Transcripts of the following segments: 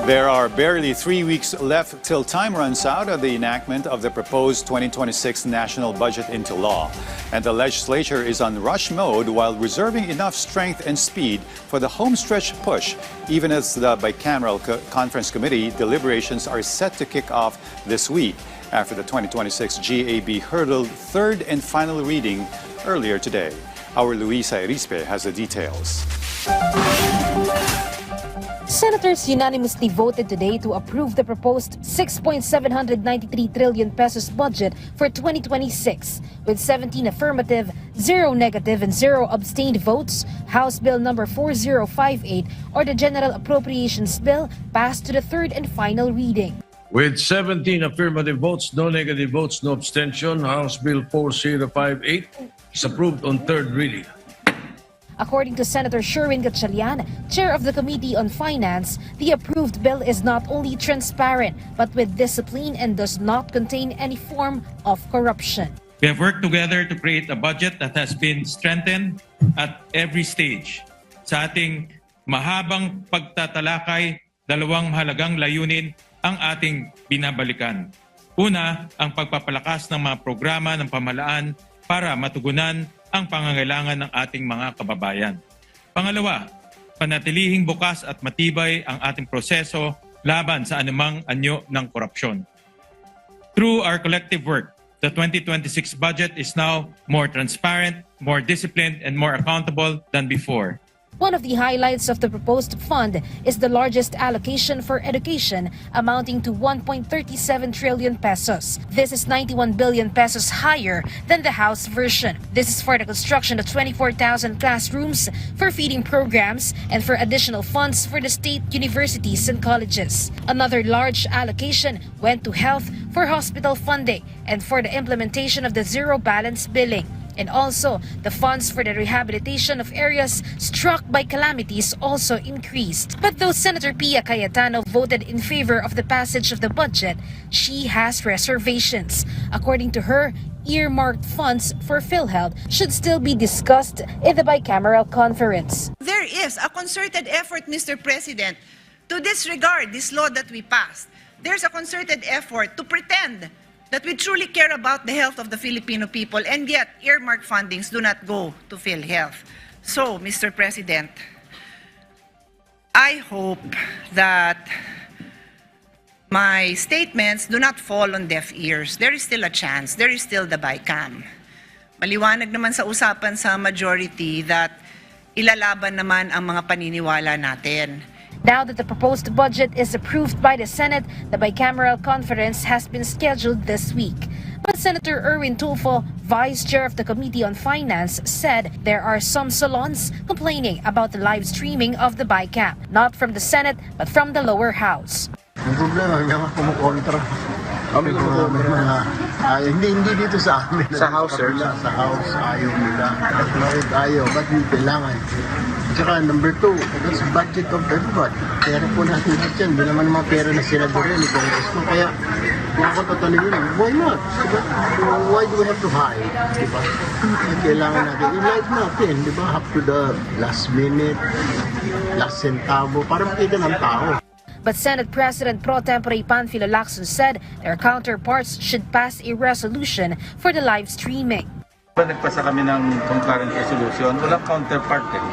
There are barely 3 weeks left till time runs out of the enactment of the proposed 2026 national budget into law. And the legislature is on rush mode while reserving enough strength and speed for the homestretch push, even as the Bicameral Conference Committee deliberations are set to kick off this week after the 2026 GAB hurdled third and final reading earlier today. Our Luisa Erispe has the details. Senators unanimously voted today to approve the proposed 6.793 trillion pesos budget for 2026. With 17 affirmative, 0 negative, and 0 abstained votes, House Bill number 4058 or the General Appropriations Bill passed to the third and final reading. With 17 affirmative votes, no negative votes, no abstention, House Bill 4058 is approved on third reading. According to Senator Sherwin Gatchalian, chair of the Committee on Finance, the approved bill is not only transparent but with discipline and does not contain any form of corruption. We have worked together to create a budget that has been strengthened at every stage. Sa ating mahabang pagtatalakay, dalawang mahalagang layunin ang ating binabalikan. Una, ang pagpapalakas ng mga programa ng pamahalaan para matugunan ang pangangailangan ng ating mga kababayan. Pangalawa, panatilihing bukas at matibay ang ating proseso laban sa anumang anyo ng korupsyon. Through our collective work, the 2026 budget is now more transparent, more disciplined, and more accountable than before. One of the highlights of the proposed fund is the largest allocation for education, amounting to 1.37 trillion pesos. This is 91 billion pesos higher than the House version. This is for the construction of 24,000 classrooms, for feeding programs, and for additional funds for the state universities and colleges. Another large allocation went to health for hospital funding and for the implementation of the zero balance billing. And also, the funds for the rehabilitation of areas struck by calamities also increased. But though Senator Pia Cayetano voted in favor of the passage of the budget, she has reservations. According to her, earmarked funds for PhilHealth should still be discussed in the bicameral conference. There is a concerted effort, Mr. President, to disregard this law that we passed. There's a concerted effort to pretend that we truly care about the health of the Filipino people, and yet earmark fundings do not go to PhilHealth. So, Mr. President, I hope that my statements do not fall on deaf ears. There is still a chance. There is still the BICAM. Maliwanag naman sa usapan sa majority that ilalaban naman ang mga paniniwala natin. Now that the proposed budget is approved by the Senate, the bicameral conference has been scheduled this week. But Senator Erwin Tulfo, Vice Chair of the Committee on Finance, said there are some salons complaining about the live streaming of the BICAM, not from the Senate but from the lower house. Ang problema, may mga kumukontra. Hindi dito sa amin. Sa house, sir? Sa house, ayaw nila. Bakit ayaw? Ba't hindi kailangan? Tsaka number 2, that's budget of everybody. Pera po natin lahat yan. Hindi naman mga pera na sila doon ni Congress ko. Kaya kung ako tatanungin, why not? Diba? Why do we have to hide? Diba? Kailangan natin i-live natin. Diba? Up to the last minute, last centavo, para makita ng tao. But Senate President Pro Tempore Panfilo Lacson said their counterparts should pass a resolution for the live streaming. Nagpasa kami ng concurrent resolution, walang counterpart eh.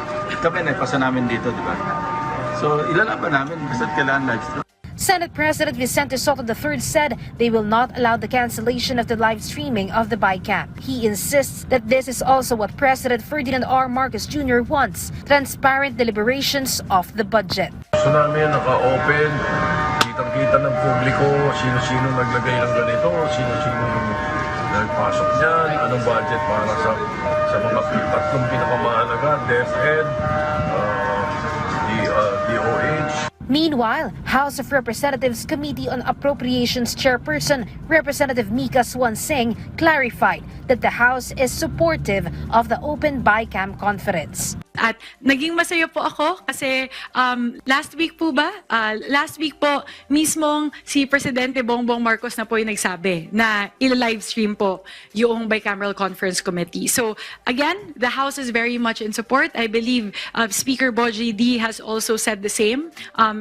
Kami nagpasa namin dito, di ba? So ilalaban namin basta kailangan live stream. Senate President Vicente Soto III said they will not allow the cancellation of the live streaming of the BICAM. He insists that this is also what President Ferdinand R. Marcos Jr. wants, transparent deliberations of the budget. Gusto namin naka-open, kitang-kita ng publiko, sino-sino naglagay ng ganito, sino-sino yung nagpasok niyan, anong budget para sa mga tatlong pinakamahalaga, DepEd, DOH. Meanwhile, House of Representatives Committee on Appropriations Chairperson Representative Mika Swansing clarified that the House is supportive of the open BICAM conference. At naging masaya po ako kasi last week po mismong si Presidente Bongbong Marcos na po yung nagsabi na ila-livestream po yung Bicameral Conference Committee. So again, the House is very much in support. I believe Speaker Boji D has also said the same.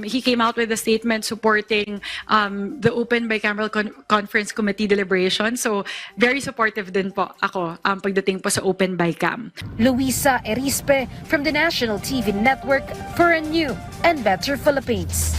He came out with a statement supporting the open Bicameral Conference Committee deliberation. So very supportive din po ako pagdating po sa open Bicam. Luisa Erispe from the National TV Network for a new and better Philippines.